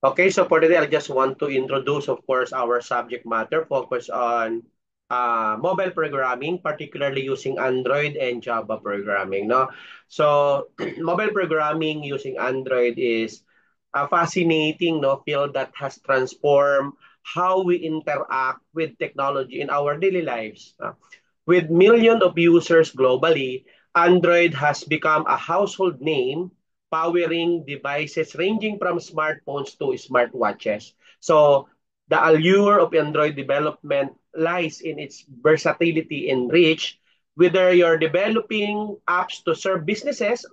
Okay, so for today, I just want to introduce, of course, our subject matter, focus on mobile programming, particularly using Android and Java programming. No, so mobile programming using Android is a fascinating field that has transformed how we interact with technology in our daily lives. With millions of users globally, Android has become a household name powering devices ranging from smartphones to smartwatches. So the allure of Android development lies in its versatility and reach. Whether you're developing apps to serve businesses,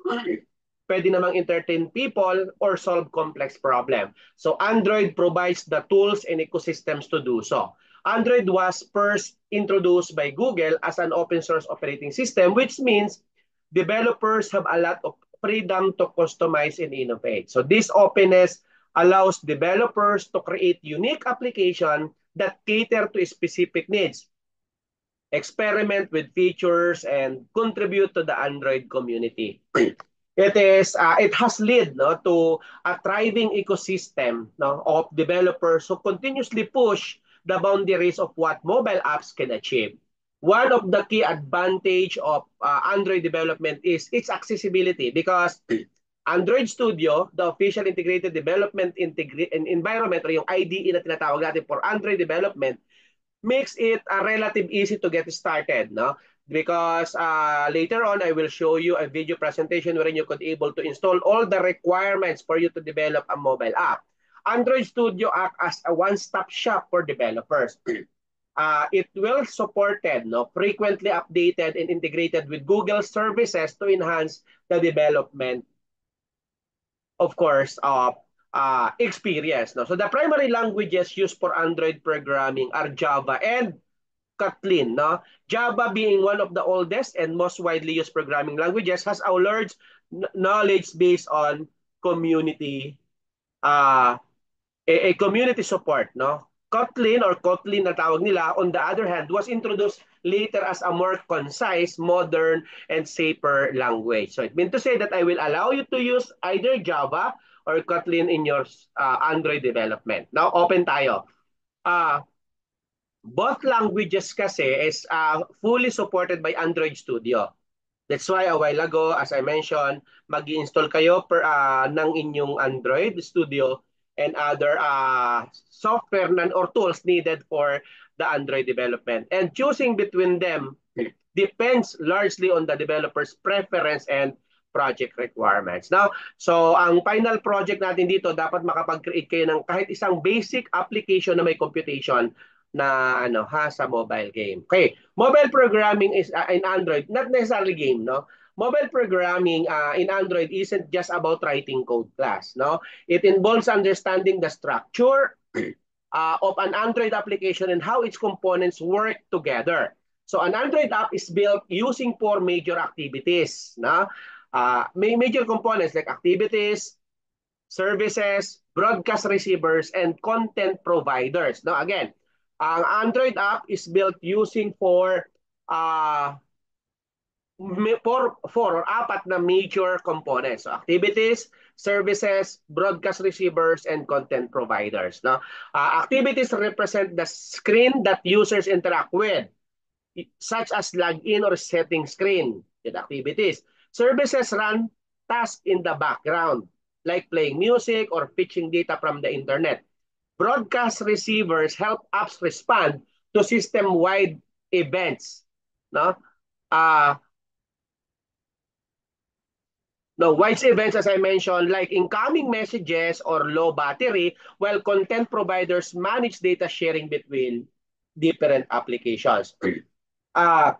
pwede namang entertain people or solve complex problem. So Android provides the tools and ecosystems to do so. Android was first introduced by Google as an open source operating system, which means developers have a lot of freedom to customize and innovate. So this openness allows developers to create unique applications that cater to specific needs, experiment with features, and contribute to the Android community. It has led to a thriving ecosystem of developers who continuously push the boundaries of what mobile apps can achieve. One of the key advantage of Android development is its accessibility because Android Studio, the official integrated development environment or yung IDE na tinatawag natin for Android development, makes it relative easy to get started, no? Because later on, I will show you a video presentation wherein you could able to install all the requirements for you to develop a mobile app. Android Studio act as a one-stop shop for developers. It will supported, no, frequently updated and integrated with Google services to enhance the development, of course, of experience. No? So the primary languages used for Android programming are Java and Kotlin. No? Java, being one of the oldest and most widely used programming languages, has a large knowledge based on community uh, a community support. No? Kotlin na tawag nila, on the other hand, was introduced later as a more concise, modern, and safer language. So it means to say that I will allow you to use either Java or Kotlin in your Android development. Now, open tayo. Uh, both languages kasi is fully supported by Android Studio. That's why a while ago, as I mentioned, mag-install kayo ng inyong Android Studio and other software or tools needed for the Android development. And choosing between them depends largely on the developer's preference and project requirements. Now, so ang final project natin dito, dapat makapag-create kayo ng kahit isang basic application na may computation na sa mobile game. Okay, mobile programming is in Android, not necessarily game, no? Mobile programming in Android isn't just about writing code class, no? It involves understanding the structure of an Android application and how its components work together. So an Android app is built using four major activities, no? May major components like activities, services, broadcast receivers, and content providers. Now again, ang Android app is built using uh, four or apat na major components. So activities, services, broadcast receivers, and content providers. No? Activities represent the screen that users interact with, such as login or setting screen with activities. Services run tasks in the background, like playing music or fetching data from the internet. Broadcast receivers help apps respond to system-wide events. No? Uh, no, wide events, as I mentioned, like incoming messages or low battery, while content providers manage data sharing between different applications. Uh,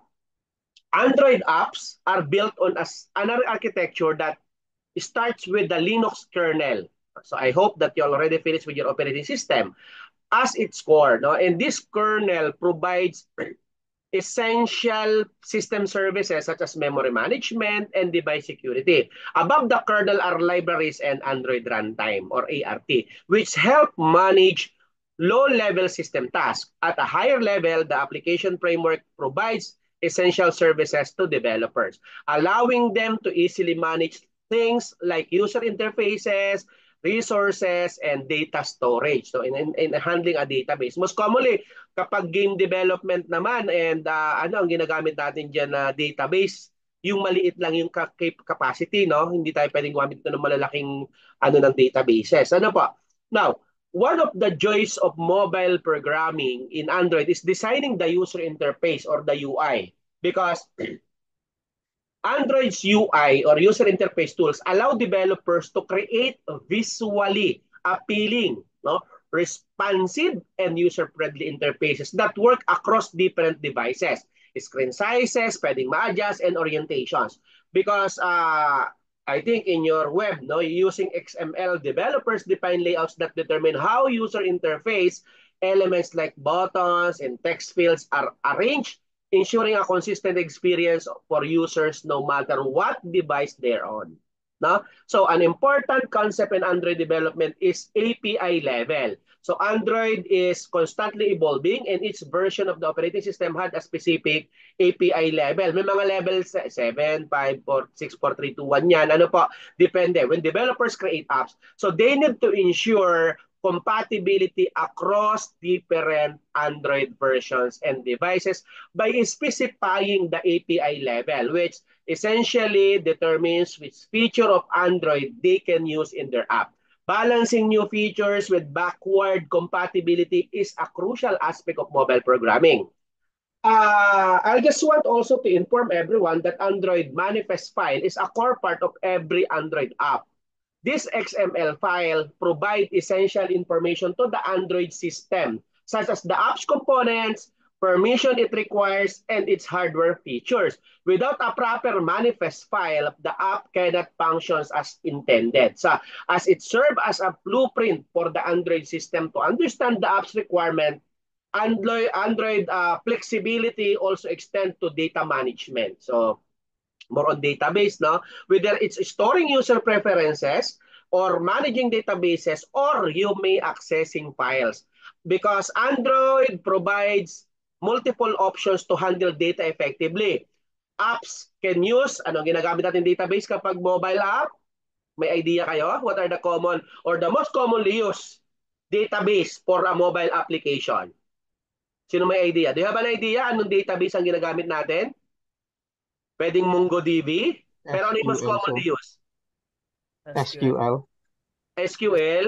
Android apps are built on another architecture that starts with the Linux kernel. So I hope that you already finished with your operating system as its core. No? And this kernel provides essential system services such as memory management and device security. Above the kernel are libraries and Android runtime or ART, which help manage low-level system tasks. At a higher level, the application framework provides essential services to developers, allowing them to easily manage things like user interfaces, resources, and data storage. So in handling a database. Most commonly, kapag game development naman and ano ang ginagamit natin diyan na database, yung maliit lang yung capacity, no? Hindi tayo pwedeng gumamit ng malalaking ano ng databases. Ano pa? Now, one of the joys of mobile programming in Android is designing the user interface or the UI because Android's UI or user interface tools allow developers to create visually appealing, no, responsive and user-friendly interfaces that work across different devices, screen sizes, pwedeng ma-adjust, and orientations. Because I think in your web, no, using XML, developers define layouts that determine how user interface elements like buttons and text fields are arranged, ensuring a consistent experience for users no matter what device they're on. No? So an important concept in Android development is API level. So Android is constantly evolving and each version of the operating system had a specific API level. May mga levels 7, 5, 4, 6, 4, 3, 2, 1 yan. Ano po? Depende. When developers create apps, so they need to ensure compatibility across different Android versions and devices by specifying the API level, which essentially determines which feature of Android they can use in their app. Balancing new features with backward compatibility is a crucial aspect of mobile programming. I just want also to inform everyone that Android manifest file is a core part of every Android app. This XML file provides essential information to the Android system, such as the app's components, permission it requires, and its hardware features. Without a proper manifest file, the app cannot function as intended. So, as it serves as a blueprint for the Android system to understand the app's requirement, Android flexibility also extend to data management. So, more on database, no? Whether it's storing user preferences or managing databases or you may accessing files. Because Android provides multiple options to handle data effectively. Apps can use, anong ginagamit natin database kapag mobile app? May idea kayo? What are the common or the most commonly used database for a mobile application? Sino may idea? Do you have an idea anong database ang ginagamit natin? Pwedeng MongoDB, pero ano yung mas SQL, commonly sir. used? SQL. SQL,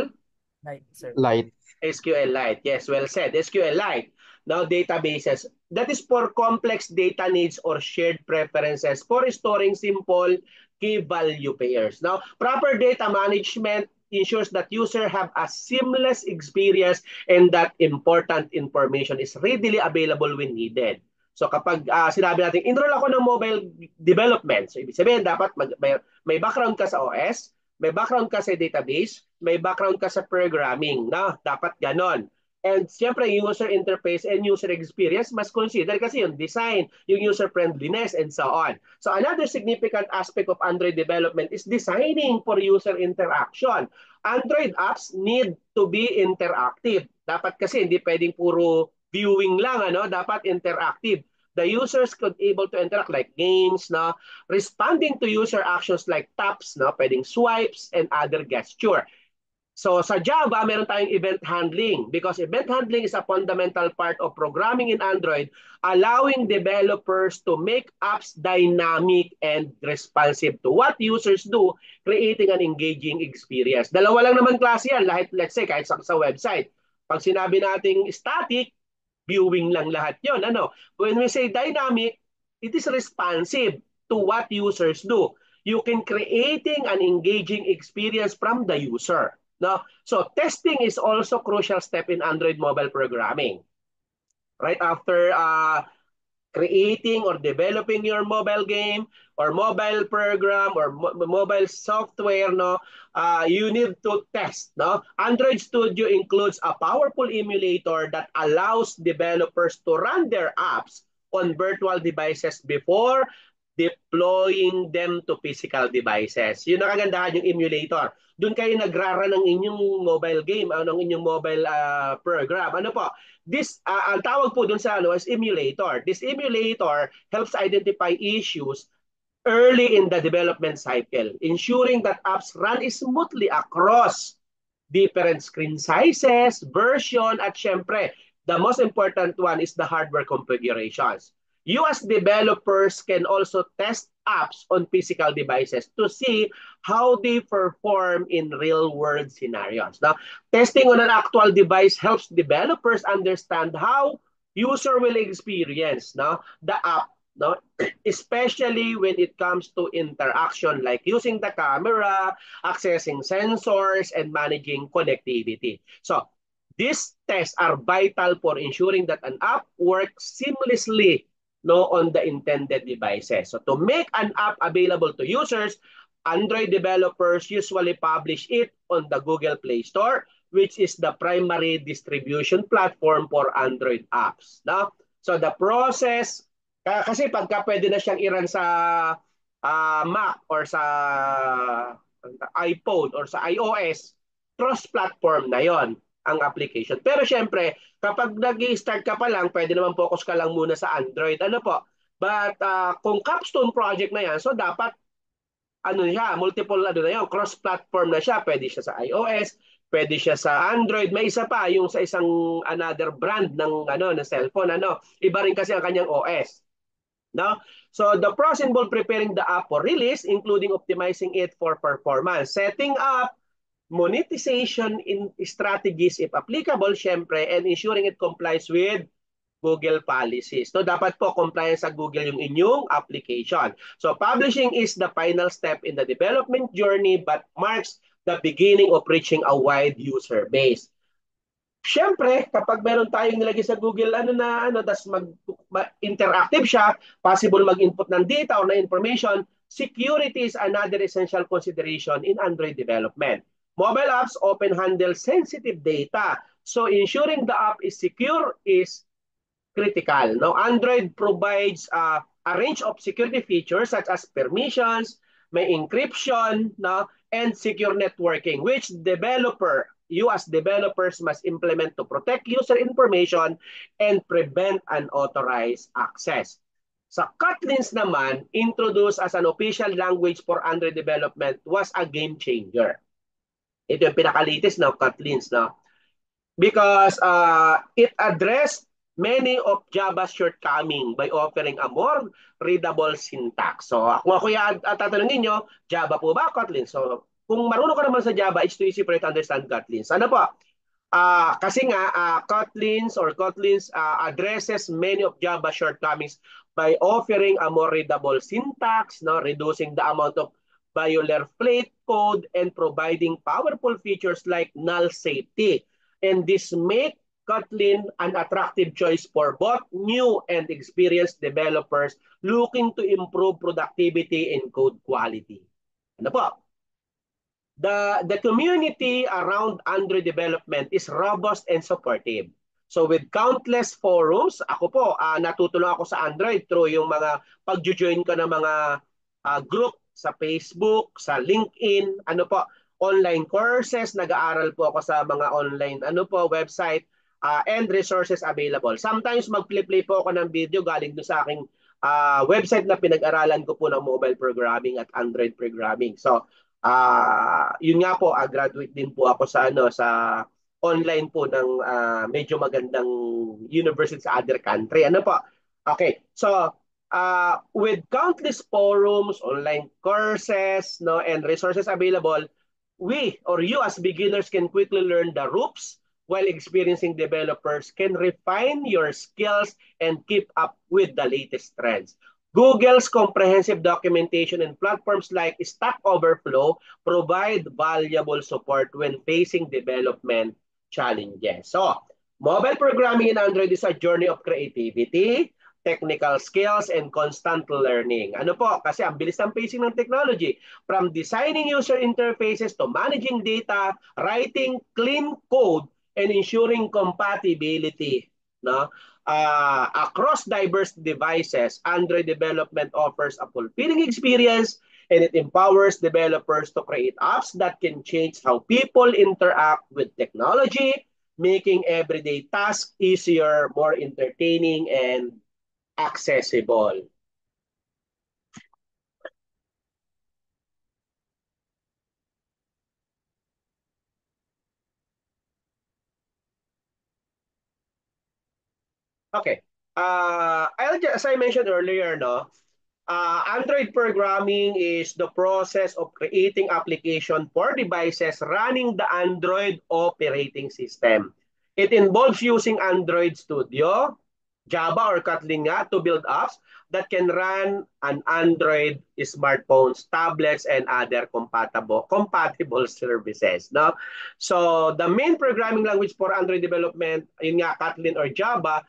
Lite, sir. Lite. SQLite. Yes, well said. SQLite. Now, databases. That is for complex data needs or shared preferences for storing simple key value pairs. Now, proper data management ensures that user have a seamless experience and that important information is readily available when needed. So kapag sinabi natin, enroll ako ng mobile development, so ibig sabihin dapat may background ka sa OS, may background ka sa database, may background ka sa programming, na dapat ganon. And siyempre, user interface and user experience must consider kasi yung design, yung user friendliness, and so on. So another significant aspect of Android development is designing for user interaction. Android apps need to be interactive. Dapat kasi hindi pwedeng puro viewing lang, ano? Dapat interactive. The users could able to interact like games, no? Responding to user actions like taps, no? Pwedeng swipes and other gesture. So sa Java, meron tayong event handling because event handling is a fundamental part of programming in Android, allowing developers to make apps dynamic and responsive to what users do, creating an engaging experience. Dalawa lang naman klase yan. Let's say, kahit sa website. Pag sinabi nating static, viewing lang lahat yon. Ano? When we say dynamic, it is responsive to what users do. You can creating an engaging experience from the user. No? So testing is also a crucial step in Android mobile programming. Right after creating or developing your mobile game or mobile program or mobile software, no, you need to test. No? Android Studio includes a powerful emulator that allows developers to run their apps on virtual devices before deploying them to physical devices. Yun ang kagandahan yung emulator. Doon kayo nagrara ng inyong mobile game, ng inyong mobile program. Ano po? Ang tawag po doon sa ano is emulator. This emulator helps identify issues early in the development cycle, ensuring that apps run smoothly across different screen sizes, version, at syempre, the most important one is the hardware configurations. You as developers can also test apps on physical devices to see how they perform in real-world scenarios. Now, testing on an actual device helps developers understand how user will experience the app, no? Especially when it comes to interaction like using the camera, accessing sensors, and managing connectivity. So these tests are vital for ensuring that an app works seamlessly on the intended devices. So to make an app available to users, Android developers usually publish it on the Google Play Store, which is the primary distribution platform for Android apps. No? So the process, kasi pagka pwede na siyang i-run sa Mac or sa iPhone or sa iOS, cross-platform na yon ang application. Pero syempre, kapag nag-start ka pa lang, pwede naman focus ka lang muna sa Android. Ano po? But kung capstone project na yan, so dapat multiple cross-platform na siya. Pwede siya sa iOS, pwede siya sa Android. May isa pa, yung sa isang another brand ng cellphone, iba rin kasi ang kanyang OS. No? So the process involved preparing the app for release, including optimizing it for performance, setting up monetization in strategies if applicable, syempre, and ensuring it complies with Google policies. So dapat po compliance sa Google yung inyong application. So publishing is the final step in the development journey but marks the beginning of reaching a wide user base. Siyempre, kapag meron tayong nilagay sa Google, tas interactive siya, possible mag-input ng data or na information, security is another essential consideration in Android development. Mobile apps often handle sensitive data, so ensuring the app is secure is critical. Now, Android provides a range of security features such as permissions, may encryption, and secure networking, which you as developers must implement to protect user information and prevent unauthorized access. Sa Kotlin naman, introduced as an official language for Android development, was a game changer. Ito yung pinakalitis na Kotlin, because it addressed many of Java's shortcomings by offering a more readable syntax. So kung ako yung tatanungin nyo, Java po ba Kotlin? So kung marunong ka naman sa Java, it's too easy for you to understand Kotlin. Ano po? Kasi nga, Kotlin addresses many of Java shortcomings by offering a more readable syntax, reducing the amount of boilerplate code, and providing powerful features like null safety. And this make Kotlin an attractive choice for both new and experienced developers looking to improve productivity and code quality. Ano po? The community around Android development is robust and supportive. So with countless forums, ako po, natutulong ako sa Android through yung mga pag-join ko ng mga group sa Facebook, sa LinkedIn, online courses, nag-aaral po ako sa mga online website, and resources available. Sometimes mag-play po ako ng video galing doon sa aking website na pinag-aralan ko po ng mobile programming at Android programming. So, yun nga po, graduate din po ako sa online po ng medyo magandang university sa other country. Ano po? Okay. So, with countless forums, online courses, and resources available, we or you as beginners can quickly learn the ropes, while experiencing developers can refine your skills and keep up with the latest trends. Google's comprehensive documentation and platforms like Stack Overflow provide valuable support when facing development challenges. So, mobile programming in Android is a journey of creativity, technical skills, and constant learning. Ano po? Kasi ang bilis ng pacing ng technology. From designing user interfaces to managing data, writing clean code, and ensuring compatibility. Across diverse devices, Android development offers a fulfilling experience, and it empowers developers to create apps that can change how people interact with technology, making everyday tasks easier, more entertaining, and accessible. Okay. As I mentioned earlier, no, Android programming is the process of creating application for devices running the Android operating system. It involves using Android Studio, Java or Kotlin nga to build apps that can run on Android smartphones, tablets, and other compatible services. No? So the main programming language for Android development, yun nga, Kotlin or Java,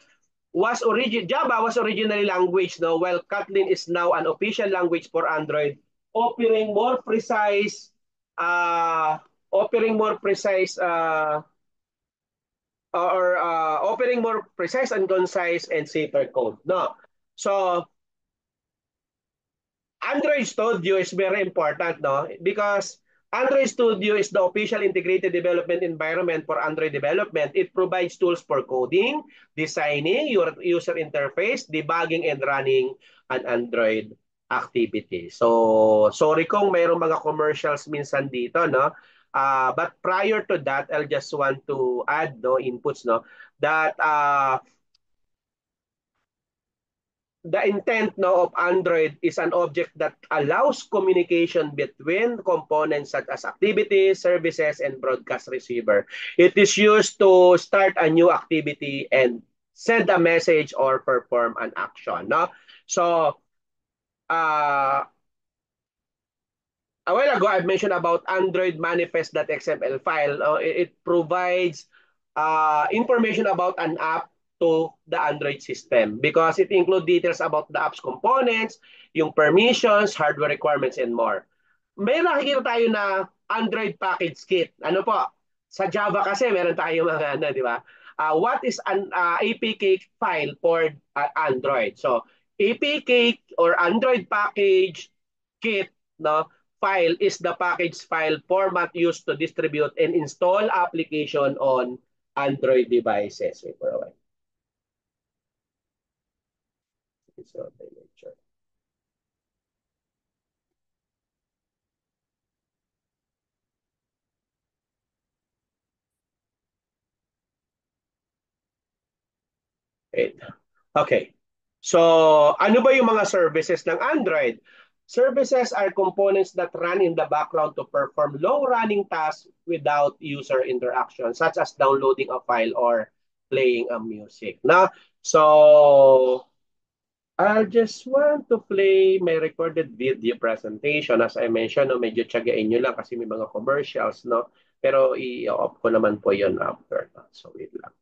Java was originally language, no, while Kotlin is now an official language for Android, offering more precise uh, offering more precise offering more precise and concise and safer code. No, so Android Studio is very important, no? Because Android Studio is the official integrated development environment for Android development. It provides tools for coding, designing your user interface, debugging, and running an Android activity. So, sorry kung mayroong mga commercials minsan dito, no? But prior to that, I'll just want to add no inputs, no, that the intent no, of Android is an object that allows communication between components such as activities, services, and broadcast receiver. It is used to start a new activity and send a message or perform an action. No? So, uh, a while ago, I've mentioned about Android manifest.xml file. It provides information about an app to the Android system because it includes details about the app's components, yung permissions, hardware requirements, and more. May nakikita tayo na Android package kit. Ano po? Sa Java kasi meron tayo mga ano, di ba? What is an APK file for Android? So, APK or Android package kit, no? File is the package file format used to distribute and install application on Android devices. Wait for a while. So, wait. Okay. So, ano ba yung mga services ng Android? Services are components that run in the background to perform low-running tasks without user interaction, such as downloading a file or playing a music. Na? So, I just want to play my recorded video presentation. As I mentioned, no, medyo tiyagain nyo lang kasi may mga commercials, no? Pero i-off ko naman po yon after. So, wait lang.